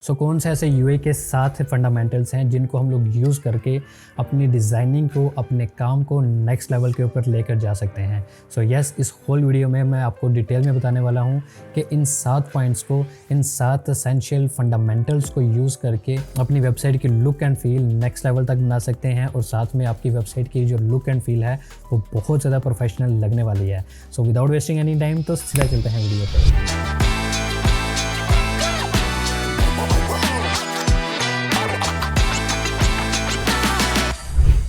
कौन से ऐसे यूआई के 7 फंडामेंटल्स हैं जिनको हम लोग यूज़ करके अपनी डिज़ाइनिंग को, अपने काम को नेक्स्ट लेवल के ऊपर लेकर जा सकते हैं। यस, इस होल वीडियो में मैं आपको डिटेल में बताने वाला हूँ कि इन 7 पॉइंट्स को, इन 7 एसेंशियल फंडामेंटल्स को यूज़ करके अपनी वेबसाइट की look and feel next level तक बना सकते हैं और साथ में आपकी वेबसाइट की जो लुक एंड फील है वो बहुत ज़्यादा प्रोफेशनल लगने वाली है। विदाउट वेस्टिंग एनी टाइम तो सीधा चलते हैं वीडियो पर।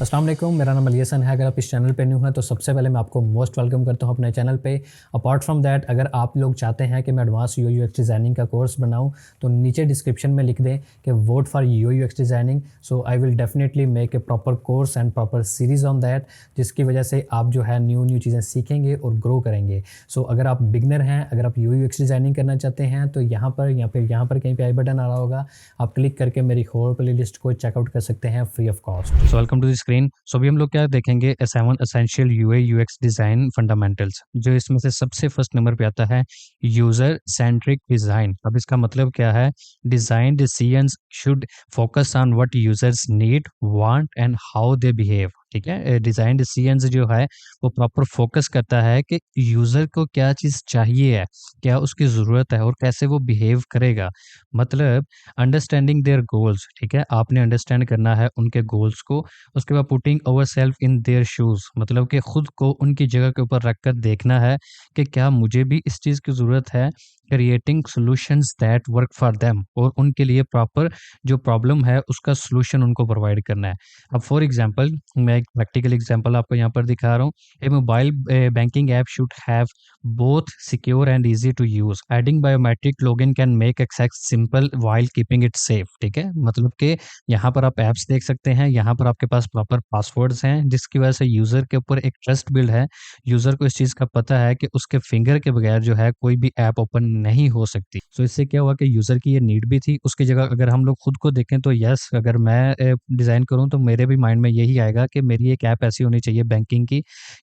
अस्सलाम वालेकुम, मेरा नाम अली हसन है। अगर आप इस चैनल पे न्यू हैं तो सबसे पहले मैं आपको मोस्ट वेलकम करता हूं अपने चैनल पे। अपार्ट फ्रॉम दैट, अगर आप लोग चाहते हैं कि मैं एडवांस यूआई यूएक्स डिज़ाइनिंग का कोर्स बनाऊं तो नीचे डिस्क्रिप्शन में लिख दें कि vote for UI UX designing. I will definitely make a proper course and proper series on that, जिसकी वजह से आप जो है न्यू चीज़ें सीखेंगे और ग्रो करेंगे। अगर आप बिगनर हैं, अगर आप यूआई यूएक्स डिज़ाइनिंग करना चाहते हैं तो यहाँ पर कहीं पे आई बटन आ रहा होगा, आप क्लिक करके मेरी होल प्ले लिस्ट को चेकआउट कर सकते हैं free of cost. Welcome to the screen. अभी हम लोग क्या देखेंगे, 7 essential UI UX design fundamentals. जो इसमें से सबसे फर्स्ट नंबर पे आता है यूजर सेंट्रिक डिजाइन। अब इसका मतलब क्या है? Design decisions should focus on what users need, want and how they behave. ठीक है, डिजाइन डिसीजंस जो है वो प्रॉपर फोकस करता है कि यूजर को क्या चीज चाहिए है, क्या उसकी जरूरत है और कैसे वो बिहेव करेगा। मतलब अंडरस्टैंडिंग देयर गोल्स। ठीक है, आपने अंडरस्टैंड करना है उनके गोल्स को। उसके बाद putting our self in their shoes, मतलब कि खुद को उनकी जगह के ऊपर रखकर देखना है कि क्या मुझे भी इस चीज़ की ज़रूरत है। Creating solutions that work for them, और उनके लिए प्रॉपर जो प्रॉब्लम है उसका सॉल्यूशन उनको प्रोवाइड करना है। अब फॉर एग्जांपल, मैं एक प्रैक्टिकल एग्जांपल आपको यहाँ पर दिखा रहा हूँ। A mobile banking app should have both secure and easy to use. Adding biometric login can make access simple while keeping it safe. ठीक है, मतलब कि यहाँ पर आप ऐप्स देख सकते हैं, यहाँ पर आपके पास प्रॉपर पासवर्ड्स हैं, जिसकी वजह से यूज़र के ऊपर एक ट्रस्ट बिल्ड है। यूज़र को इस चीज़ का पता है कि उसके फिंगर के बगैर जो है कोई भी ऐप ओपन नहीं हो सकती। इससे क्या हुआ कि यूज़र की ये नीड भी थी। उसकी जगह अगर हम लोग खुद को देखें तो यस, अगर मैं डिज़ाइन करूँ तो मेरे भी माइंड में यही आएगा कि मेरी एक ऐप ऐसी होनी चाहिए बैंकिंग की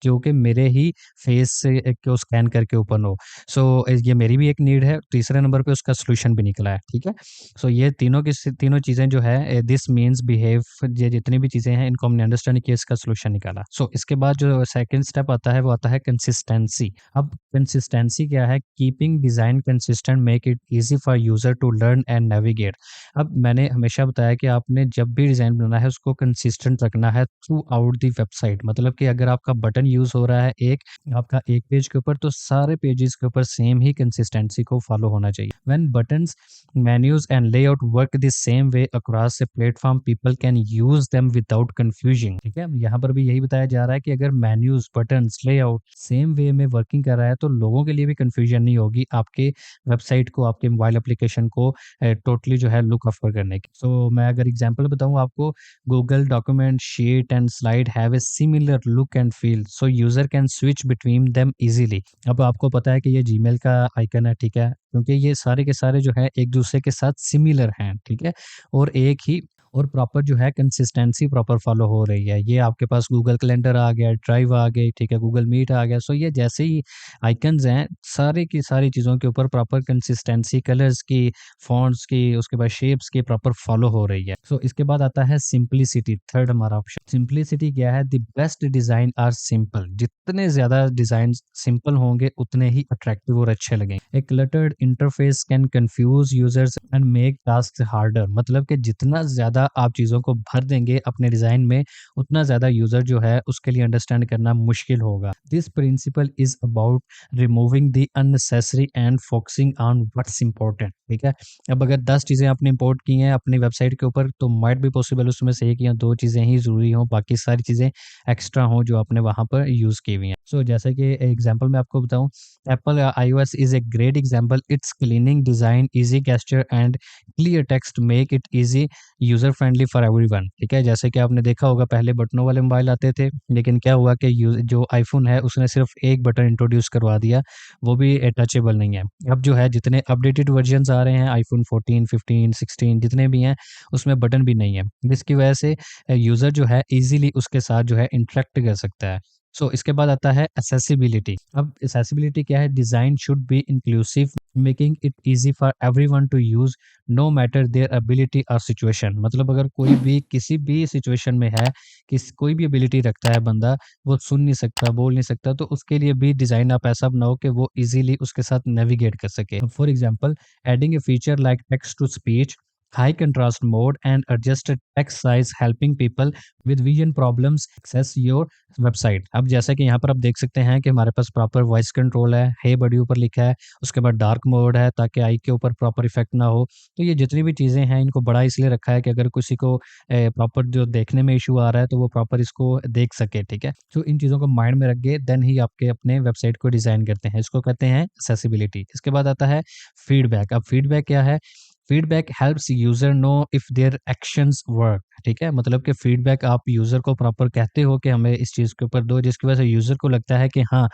जो कि मेरे ही फेस से को स्कैन करके ओपन हो। ये मेरी भी एक नीड है। तीसरे नंबर पे उसका सॉल्यूशन भी निकला है। ठीक है, ये तीनों चीज़ें जो है, दिस मीन्स बिहेव, ये जितनी भी चीज़ें हैं इनको हमने अंडरस्टैंड किया, इसका सॉल्यूशन निकाला। इसके बाद जो सेकंड स्टेप आता है वो आता है कंसिस्टेंसी। अब कंसिस्टेंसी क्या है? Keeping design consistent make it easy for user to learn and navigate. अब मैंने हमेशा बताया कि आपने जब भी डिज़ाइन बनाना है उसको कंसिस्टेंट रखना है थ्रू आउट दी वेबसाइट। मतलब कि अगर आपका बटन यूज़ हो रहा है आपका एक पेज के ऊपर, तो सारे पेजेस के ऊपर सेम ही कंसिस्टेंसी को फॉलो होना चाहिए। When buttons, menus and layout work the same way across a platform, people can use them without confusing. ठीक है, यहाँ पर भी यही बताया जा रहा है कि अगर menus, buttons, layout same way में वर्किंग कर रहा है तो लोगों के लिए भी कंफ्यूजन नहीं होगी आपके वेबसाइट को, आपके मोबाइल एप्लीकेशन को टोटली जो है लुक ऑफर करने की। मैं अगर एग्जाम्पल बताऊँ आपको, Google document, sheet and slide have a similar look and feel, so user can switch between them easily. अब आपको पता है कि ये जीमेल का आइकन है, ठीक है, क्योंकि ये सारे के सारे जो है एक दूसरे के साथ सिमिलर हैं। ठीक है, और एक ही और प्रॉपर जो है कंसिस्टेंसी प्रॉपर फॉलो हो रही है। ये आपके पास गूगल कैलेंडर आ गया, ड्राइव आ गई, ठीक है, गूगल मीट आ गया। ये जैसे ही आइकन्स हैं, सारे की सारी चीज़ों के ऊपर प्रॉपर कंसिस्टेंसी, कलर्स की, फॉन्ट्स की, उसके बाद शेप्स की प्रॉपर फॉलो हो रही है। इसके बाद आता है सिंप्लिसिटी, थर्ड हमारा ऑप्शन। सिंप्लिसिटी क्या है? The best design are simple. जितने ज्यादा डिजाइन सिंपल होंगे उतने ही अट्रैक्टिव और अच्छे लगेंगे। एक cluttered interface can confuse users and make task harder. मतलब कि जितना ज्यादा आप चीजों को भर देंगे अपने डिजाइन में, उतना ज्यादा यूजर जो है उसके लिए अंडरस्टैंड करना मुश्किल होगा। This principle is about removing the unnecessary and focusing on what's important. ठीक है, अब अगर 10 चीजें आपने इंपोर्ट की हैं अपनी वेबसाइट के ऊपर, तो माइट भी पॉसिबल उसमें से 1 या 2 चीजें ही जरूरी हो, बाकी सारी चीजें एक्स्ट्रा हो जो आपने वहां पर यूज की हुई हैं। जैसे कि एग्जांपल मैं आपको बताऊं, Apple iOS is a great example. It's cleaning design, easy gesture and clear text make it easy user friendly for everyone. ठीक है, जैसे कि आपने देखा होगा पहले बटनों वाले मोबाइल आते थे, लेकिन क्या हुआ कि जो आईफोन है उसने सिर्फ एक बटन इंट्रोड्यूस करवा दिया, वो भी टचेबल नहीं है। अब जो है जितने अपडेटेड वर्जन्स आ रहे हैं, आईफोन 14, 15, 16 जितने भी हैं, उसमें बटन भी नहीं है, जिसकी वजह से यूजर जो है इजीली उसके साथ जो है इंटरेक्ट कर सकता है। सो इसके बाद आता है accessibility. अब accessibility क्या है? Design should be inclusive, making it easy for everyone to use, no matter their ability or situation. मतलब अगर कोई भी किसी भी सिचुएशन में है, कोई भी एबिलिटी रखता है बंदा, वो सुन नहीं सकता, बोल नहीं सकता, तो उसके लिए भी डिज़ाइन आप ऐसा बनाओ कि वो इजीली उसके साथ नेविगेट कर सके. For example, adding a feature like text to speech, high contrast mode and adjusted text size helping people with vision problems access your website. अब जैसा कि यहाँ पर आप देख सकते हैं कि हमारे पास प्रॉपर वॉइस कंट्रोल है, हे बड़ी ऊपर लिखा है, उसके बाद डार्क मोड है ताकि आई के ऊपर प्रॉपर इफेक्ट ना हो. तो ये जितनी भी चीज़ें हैं इनको बड़ा इसलिए रखा है कि अगर किसी को प्रॉपर जो देखने में इशू आ रहा है तो वो प्रॉपर इसको देख सके. ठीक है, तो इन चीज़ों को माइंड में रख के देन ही आपके अपने वेबसाइट को डिज़ाइन करते हैं. इसको कहते हैं एक्सेसिबिलिटी. इसके बाद आता है फीडबैक. अब फीडबैक क्या है? Feedback helps user know if their actions work. ठीक है, मतलब कि फीडबैक आप यूजर को प्रॉपर कहते हो कि हमें इस चीज़ के ऊपर दो, जिसकी वजह से यूजर को लगता है कि हाँ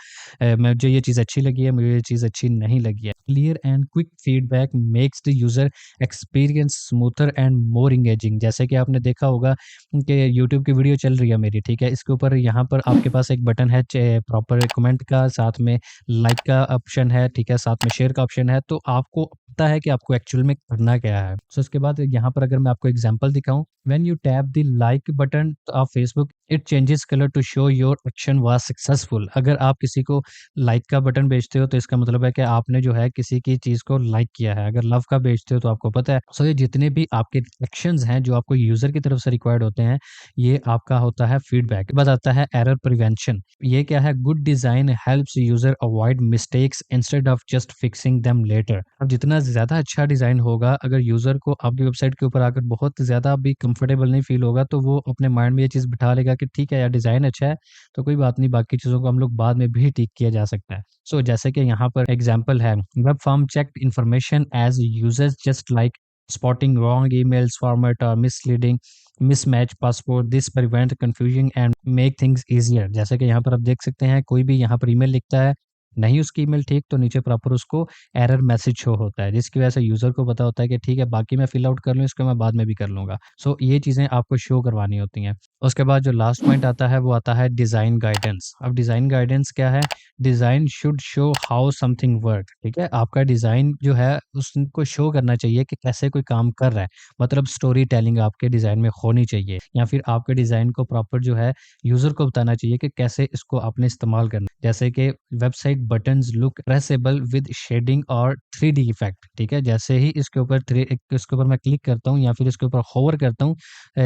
मुझे ये चीज़ अच्छी लगी है, मुझे ये चीज़ अच्छी नहीं लगी है. Clear and quick feedback makes the user experience smoother and more engaging. जैसे कि आपने देखा होगा कि यूट्यूब की वीडियो चल रही है मेरी, ठीक है, इसके ऊपर यहाँ पर आपके पास एक बटन है प्रॉपर कमेंट का, साथ में लाइक का ऑप्शन है, ठीक है, साथ में शेयर का ऑप्शन है, तो आपको पता है कि आपको एक्चुअल में करना क्या है. सो इसके बाद यहाँ पर अगर मैं आपको एग्जांपल दिखाऊं, when you tap the like button of Facebook it changes colour to show your action was successful. अगर आप किसी को लाइक का बटन बेचते हो तो इसका मतलब है कि आपने जो है किसी की चीज को लाइक किया है. अगर लव का बेचते हो तो आपको पता है. सो ये जितने भी आपके एक्शंस हैं जो आपको यूजर की तरफ से रिक्वायर्ड होते हैं, ये आपका होता है फीडबैक. बाद आता है एरर प्रिवेंशन. ये क्या है? Good design helps user avoid mistakes instead of just fixing them later. अब जितना ज्यादा अच्छा डिजाइन होगा, अगर यूजर को आपकी वेबसाइट के ऊपर आकर बहुत ज्यादा भी कंफर्टेबल नहीं फील होगा, तो वो अपने माइंड में ये चीज बिठा लेगा कि ठीक है यार डिजाइन अच्छा है तो कोई बात नहीं, बाकी चीजों को हम लोग बाद में भी ठीक किया जा सकता है. सो जैसे कि यहाँ पर एग्जांपल है, web form check information as users just like spotting wrong emails format or misleading mismatch passport. This prevent confusion and make things easier. जैसे कि यहाँ पर आप देख सकते हैं, कोई भी यहाँ पर ईमेल लिखता है, नहीं उसकी ईमेल ठीक, तो नीचे प्रॉपर उसको एरर मैसेज शो होता है, जिसकी वजह से यूजर को पता होता है कि ठीक है बाकी मैं फिल आउट कर लूँ, इसको मैं बाद में भी कर लूंगा. सो ये चीजें आपको शो करवानी होती हैं. उसके बाद जो लास्ट पॉइंट आता है वो आता है डिजाइन गाइडेंस. अब डिजाइन गाइडेंस क्या है? Design should show how something work. ठीक है, आपका डिजाइन जो है उसको शो करना चाहिए कि कैसे कोई काम कर रहा है. मतलब स्टोरी टेलिंग आपके डिजाइन में होनी चाहिए, या फिर आपके डिजाइन को प्रॉपर जो है यूजर को बताना चाहिए कि कैसे इसको आपने इस्तेमाल करना. जैसे कि website buttons look pressable with shading और 3D इफेक्ट. ठीक है, जैसे ही इसके ऊपर मैं क्लिक करता हूँ या फिर इसके ऊपर होवर करता हूँ,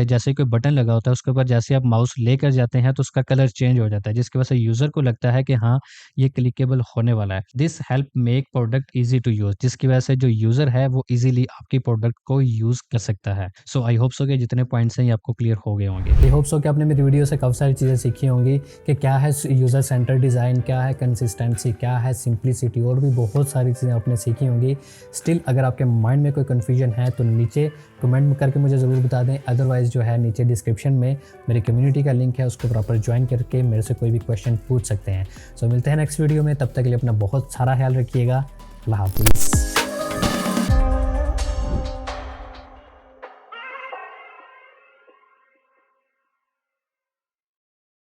जैसे कोई बटन लगा होता है उसके ऊपर जैसे आप माउस लेकर जाते हैं तो उसका कलर चेंज हो जाता है, जिसकी वजह से यूजर को लगता है कि हाँ ये क्लिकेबल होने वाला है. This help make product easy to use, जिसकी वजह से जो यूजर है वो इजीली आपकी प्रोडक्ट को यूज कर सकता है. सो आई होप सो कि जितने पॉइंट्स हैं ये आपको क्लियर हो गए होंगे. आई होप सो कि आपने मेरी वीडियो से काफ़ी सारी चीज़ें सीखी होंगी कि क्या है यूज़र सेंटर डिज़ाइन, क्या है कंसिस्टेंसी, क्या है सिंप्लिसिटी, और भी बहुत सारी चीज़ें आपने सीखी होंगी. स्टिल अगर आपके माइंड में कोई कन्फ्यूजन है तो नीचे कमेंट करके मुझे ज़रूर बता दें. अदरवाइज़ जो है नीचे डिस्क्रिप्शन में मेरी कम्युनिटी का लिंक है, उसको प्रॉपर ज्वाइन करके मेरे से कोई भी क्वेश्चन पूछ सकते हैं. सो मिलते हैं नेक्स्ट वीडियो में, तब तक के लिए अपना बहुत सारा ख्याल रखिएगा. अल्लाह हाफिज़.